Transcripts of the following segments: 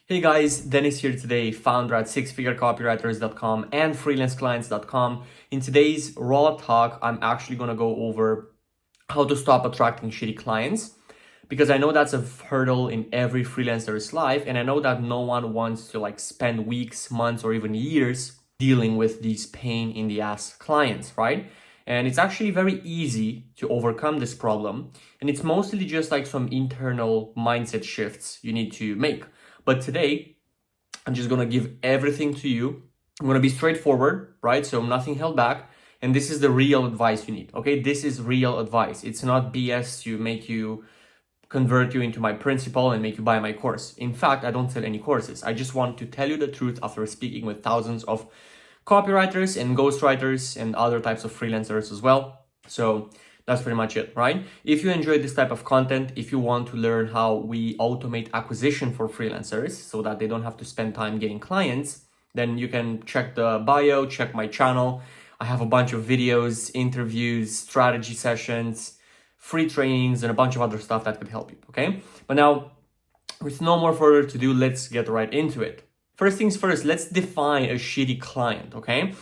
Hey guys, Dennis here today, founder at sixfigurecopywriters.com and freelanceclients.com. In today's raw talk, I'm actually going to go over how to stop attracting shitty clients because I know that's a hurdle in every freelancer's life, and I know that no one wants to spend weeks, months, or even years dealing with these pain in the ass clients, right? And it's actually very easy to overcome this problem, and it's mostly just some internal mindset shifts you need to make. But today, I'm just gonna give everything to you. I'm gonna be straightforward, right? So nothing held back. And this is the real advice you need, okay? This is real advice. It's not BS to make you convert you into my principal and make you buy my course. In fact, I don't sell any courses. I just want to tell you the truth after speaking with thousands of copywriters and ghostwriters and other types of freelancers as well. So that's pretty much it, right? If you enjoy this type of content, if you want to learn how we automate acquisition for freelancers so that they don't have to spend time getting clients, then you can check the bio, check my channel. I have a bunch of videos, interviews, strategy sessions, free trainings, and a bunch of other stuff that could help you, okay? But now, with no more further to do, let's get right into it. First things first, let's define a shitty client, okay?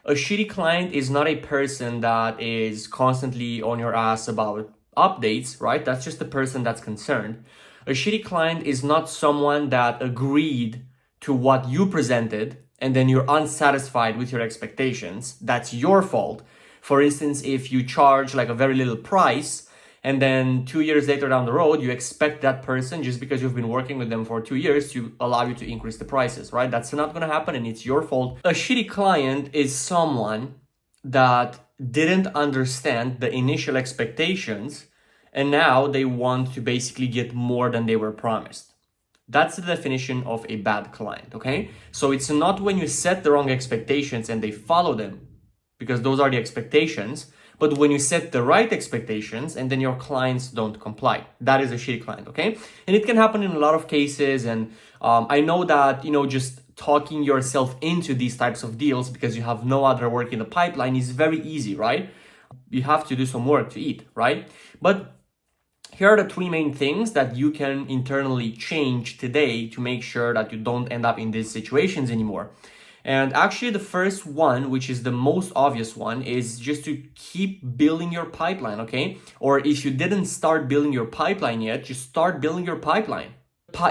A shitty client is not a person that is constantly on your ass about updates, right? That's just a person that's concerned. A shitty client is not someone that agreed to what you presented and then you're unsatisfied with your expectations. That's your fault. For instance, if you charge a very little price and then 2 years later down the road, you expect that person, just because you've been working with them for 2 years, to allow you to increase the prices, right? That's not going to happen and it's your fault. A shitty client is someone that didn't understand the initial expectations and now they want to basically get more than they were promised. That's the definition of a bad client, okay? So it's not when you set the wrong expectations and they follow them, because those are the expectations, but when you set the right expectations and then your clients don't comply, that is a shitty client, okay? And it can happen in a lot of cases. And I know that, just talking yourself into these types of deals because you have no other work in the pipeline is very easy, right? You have to do some work to eat, right? But here are the three main things that you can internally change today to make sure that you don't end up in these situations anymore. And actually the first one, which is the most obvious one, is just to keep building your pipeline, okay? Or if you didn't start building your pipeline yet, just start building your pipeline.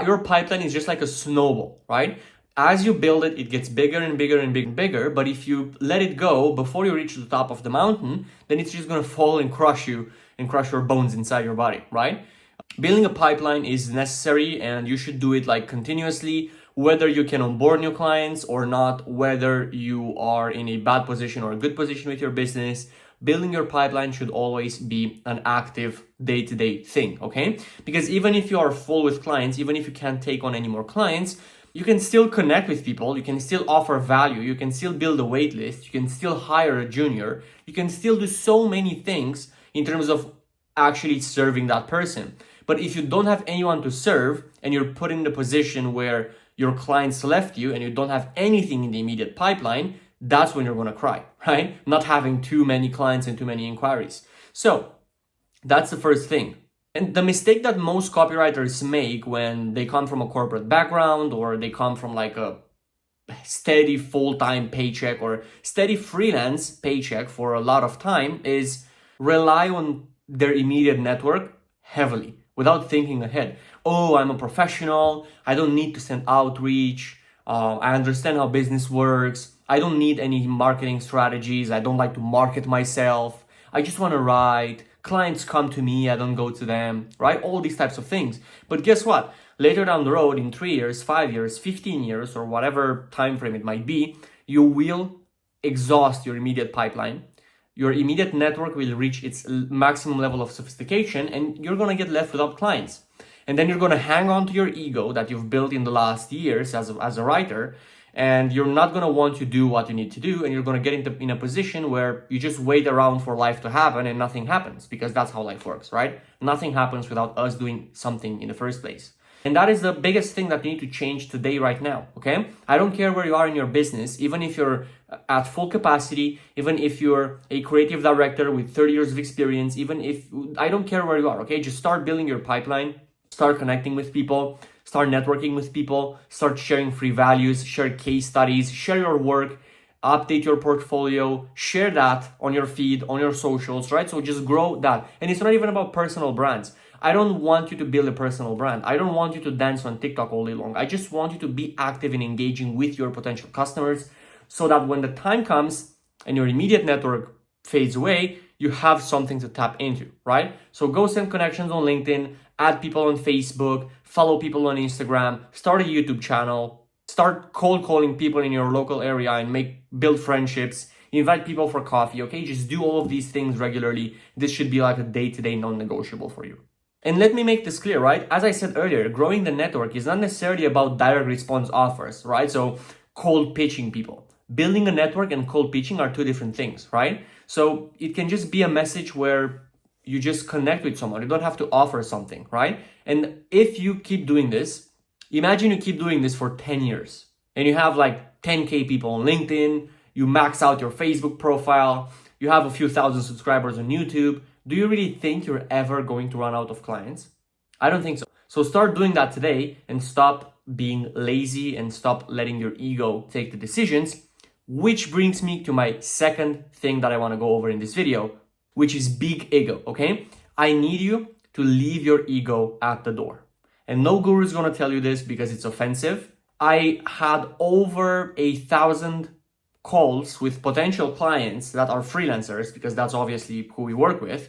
Your pipeline is just like a snowball, right? As you build it, it gets bigger and bigger and bigger and bigger. But if you let it go before you reach the top of the mountain, then it's just gonna fall and crush you and crush your bones inside your body, right? Building a pipeline is necessary and you should do it continuously, whether you can onboard new clients or not, whether you are in a bad position or a good position with your business. Building your pipeline should always be an active day-to-day thing, okay? Because even if you are full with clients, even if you can't take on any more clients, you can still connect with people, you can still offer value, you can still build a wait list, you can still hire a junior, you can still do so many things in terms of actually serving that person. But if you don't have anyone to serve and you're put in the position where your clients left you and you don't have anything in the immediate pipeline, that's when you're gonna cry, right? Not having too many clients and too many inquiries. So that's the first thing. And the mistake that most copywriters make when they come from a corporate background or they come from a steady full-time paycheck or steady freelance paycheck for a lot of time is rely on their immediate network heavily without thinking ahead. Oh, I'm a professional. I don't need to send outreach. I understand how business works. I don't need any marketing strategies. I don't like to market myself. I just want to write. Clients come to me. I don't go to them, right? All these types of things. But guess what? Later down the road, in 3 years, 5 years, 15 years, or whatever time frame it might be, you will exhaust your immediate pipeline. Your immediate network will reach its maximum level of sophistication and you're going to get left without clients. And then you're going to hang on to your ego that you've built in the last years as a writer, and you're not going to want to do what you need to do, and you're going to get in a position where you just wait around for life to happen and nothing happens, because that's how life works, right? Nothing happens without us doing something in the first place. And that is the biggest thing that you need to change today, right now, okay? I don't care where you are in your business, even if you're at full capacity, even if you're a creative director with 30 years of experience, I don't care where you are, okay? Just start building your pipeline, start connecting with people, start networking with people, start sharing free values, share case studies, share your work, update your portfolio, share that on your feed, on your socials, right? So just grow that. And it's not even about personal brands. I don't want you to build a personal brand. I don't want you to dance on TikTok all day long. I just want you to be active in engaging with your potential customers so that when the time comes and your immediate network fades away, you have something to tap into, right? So go send connections on LinkedIn, add people on Facebook, follow people on Instagram, start a YouTube channel, start cold calling people in your local area and build friendships, invite people for coffee, okay? Just do all of these things regularly. This should be like a day-to-day non-negotiable for you. And let me make this clear, right? As I said earlier, growing the network is not necessarily about direct response offers, right? So cold pitching people. Building a network and cold pitching are two different things, right? So it can just be a message where you just connect with someone. You don't have to offer something, right? And if you keep doing this, imagine you keep doing this for 10 years and you have like 10K people on LinkedIn, you max out your Facebook profile, you have a few thousand subscribers on YouTube. Do you really think you're ever going to run out of clients? I don't think so. So start doing that today and stop being lazy and stop letting your ego take the decisions, which brings me to my second thing that I want to go over in this video, which is big ego, okay? I need you to leave your ego at the door. And no guru is going to tell you this because it's offensive. I had over 1,000 calls with potential clients that are freelancers, because that's obviously who we work with.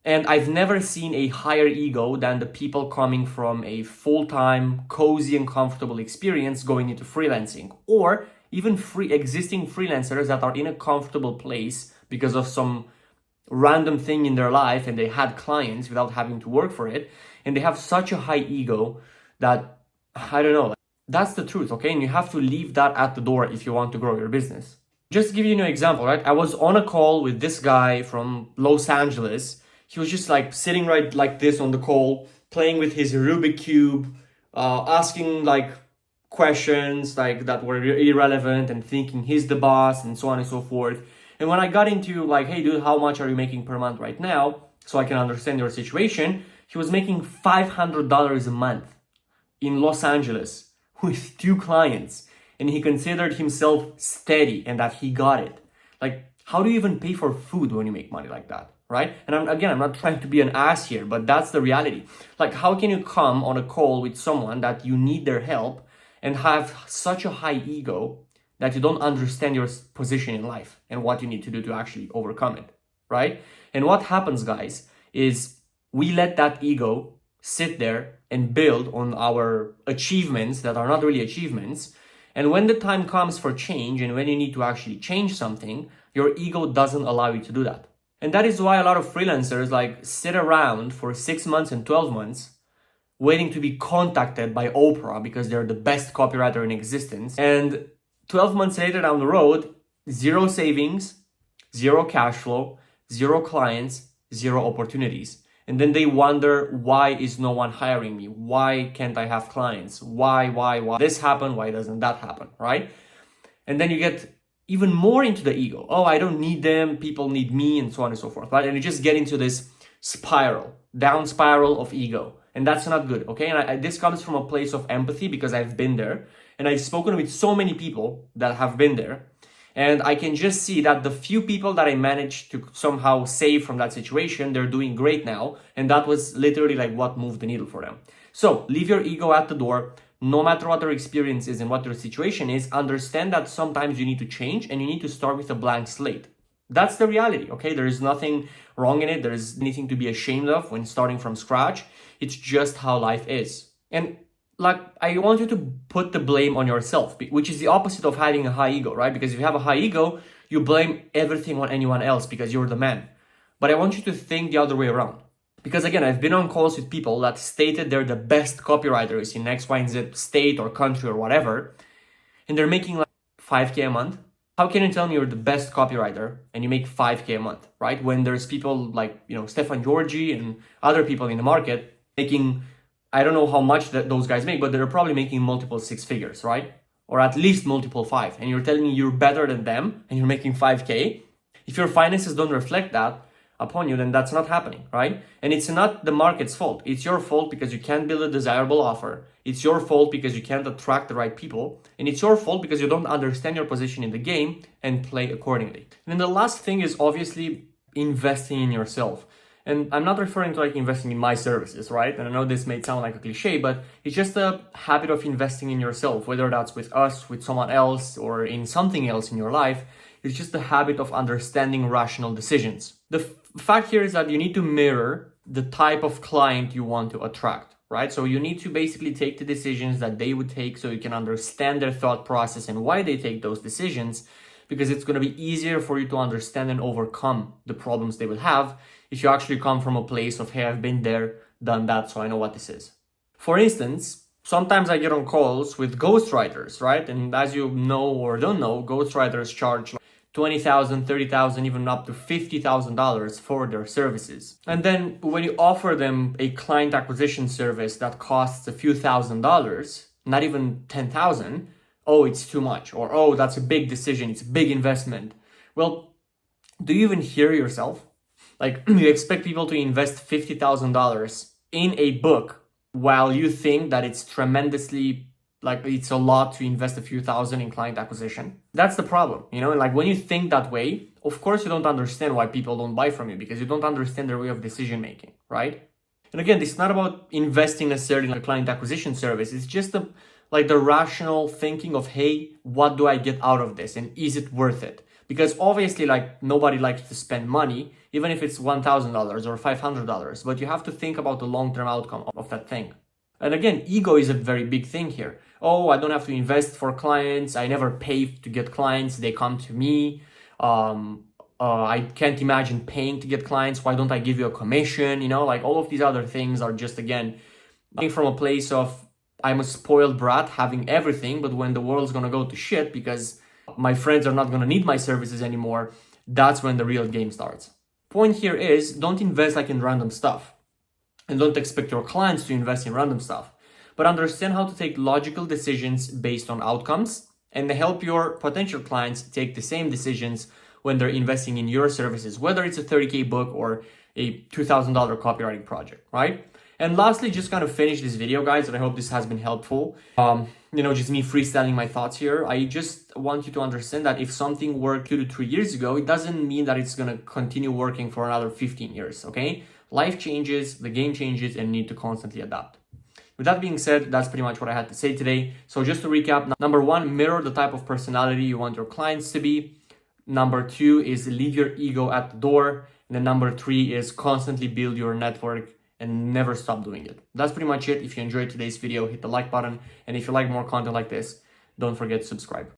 And I've never seen a higher ego than the people coming from a full-time, cozy and comfortable experience going into freelancing, or even existing freelancers that are in a comfortable place because of some random thing in their life and they had clients without having to work for it. And they have such a high ego that, I don't know, that's the truth, okay? And you have to leave that at the door if you want to grow your business. Just to give you an example, right? I was on a call with this guy from Los Angeles. He was just like sitting right like this on the call, playing with his Rubik Cube, asking like questions like that were irrelevant and thinking he's the boss and so on and so forth. And when I got into like, hey dude, how much are you making per month right now? So I can understand your situation. He was making $500 a month in Los Angeles with 2 clients. And he considered himself steady and that he got it. Like, how do you even pay for food when you make money like that, right? And I'm not trying to be an ass here, but that's the reality. Like, how can you come on a call with someone that you need their help and have such a high ego that you don't understand your position in life and what you need to do to actually overcome it, right? And what happens, guys, is we let that ego sit there and build on our achievements that are not really achievements. And when the time comes for change and when you need to actually change something, your ego doesn't allow you to do that. And that is why a lot of freelancers like sit around for 6 months and 12 months waiting to be contacted by Oprah because they're the best copywriter in existence. And 12 months later down the road, 0 savings, 0 cash flow, 0 clients, 0 opportunities. And then they wonder, why is no one hiring me? Why can't I have clients? Why this happened? Why doesn't that happen, right? And then you get even more into the ego. Oh, I don't need them. People need me, and so on and so forth, right? And you just get into this down spiral of ego. And that's not good, okay? And this comes from a place of empathy because I've been there. And I've spoken with so many people that have been there. And I can just see that the few people that I managed to somehow save from that situation, they're doing great now. And that was literally like what moved the needle for them. So leave your ego at the door. No matter what your experience is and what your situation is, understand that sometimes you need to change and you need to start with a blank slate. That's the reality, okay? There is nothing wrong in it. There is anything to be ashamed of when starting from scratch. It's just how life is. And like, I want you to put the blame on yourself, which is the opposite of having a high ego, right? Because if you have a high ego, you blame everything on anyone else because you're the man. But I want you to think the other way around. Because again, I've been on calls with people that stated they're the best copywriters in X, Y, and Z state or country or whatever, and they're making like 5K a month. How can you tell me you're the best copywriter and you make 5K a month, right? When there's people like, Stefan Georgi and other people in the market making, I don't know how much that those guys make, but they're probably making multiple 6 figures, right? Or at least multiple 5. And you're telling me you're better than them and you're making 5K. If your finances don't reflect that, upon you, then that's not happening, right? And it's not the market's fault. It's your fault because you can't build a desirable offer. It's your fault because you can't attract the right people. And it's your fault because you don't understand your position in the game and play accordingly. And then the last thing is obviously investing in yourself. And I'm not referring to like investing in my services, right? And I know this may sound like a cliche, but it's just a habit of investing in yourself, whether that's with us, with someone else, or in something else in your life. It's just the habit of understanding rational decisions. The fact here is that you need to mirror the type of client you want to attract, right? So you need to basically take the decisions that they would take so you can understand their thought process and why they take those decisions, because it's going to be easier for you to understand and overcome the problems they will have if you actually come from a place of, hey, I've been there, done that, so I know what this is. For instance, sometimes I get on calls with ghostwriters, right? And as you know or don't know, ghostwriters charge $20,000, $30,000, even up to $50,000 for their services. And then when you offer them a client acquisition service that costs a few $1,000s, not even $10,000, oh, it's too much, or oh, that's a big decision, it's a big investment. Well, do you even hear yourself? Like, you expect people to invest $50,000 in a book while you think that it's tremendously, like, it's a lot to invest a few thousand in client acquisition. That's the problem, you know? Like, when you think that way, of course you don't understand why people don't buy from you, because you don't understand their way of decision making, right? And again, this is not about investing necessarily in a client acquisition service. It's just the rational thinking of, hey, what do I get out of this? And is it worth it? Because obviously, like, nobody likes to spend money, even if it's $1,000 or $500, but you have to think about the long-term outcome of that thing. And again, ego is a very big thing here. Oh, I don't have to invest for clients. I never pay to get clients. They come to me. I can't imagine paying to get clients. Why don't I give you a commission? You know, like all of these other things are just, again, coming from a place of I'm a spoiled brat having everything, but when the world's going to go to shit because my friends are not going to need my services anymore, that's when the real game starts. Point here is don't invest like in random stuff. And don't expect your clients to invest in random stuff, but understand how to take logical decisions based on outcomes and help your potential clients take the same decisions when they're investing in your services, whether it's a $30K book or a $2,000 copywriting project, right? And lastly, just kind of finish this video, guys, and I hope this has been helpful. Just me freestyling my thoughts here. I just want you to understand that if something worked 2 to 3 years ago, it doesn't mean that it's going to continue working for another 15 years, okay? Life changes, the game changes, and you need to constantly adapt. With that being said, that's pretty much what I had to say today. So just to recap, number 1, mirror the type of personality you want your clients to be. Number 2 is leave your ego at the door. And then number 3 is constantly build your network and never stop doing it. That's pretty much it. If you enjoyed today's video, hit the like button. And if you like more content like this, don't forget to subscribe.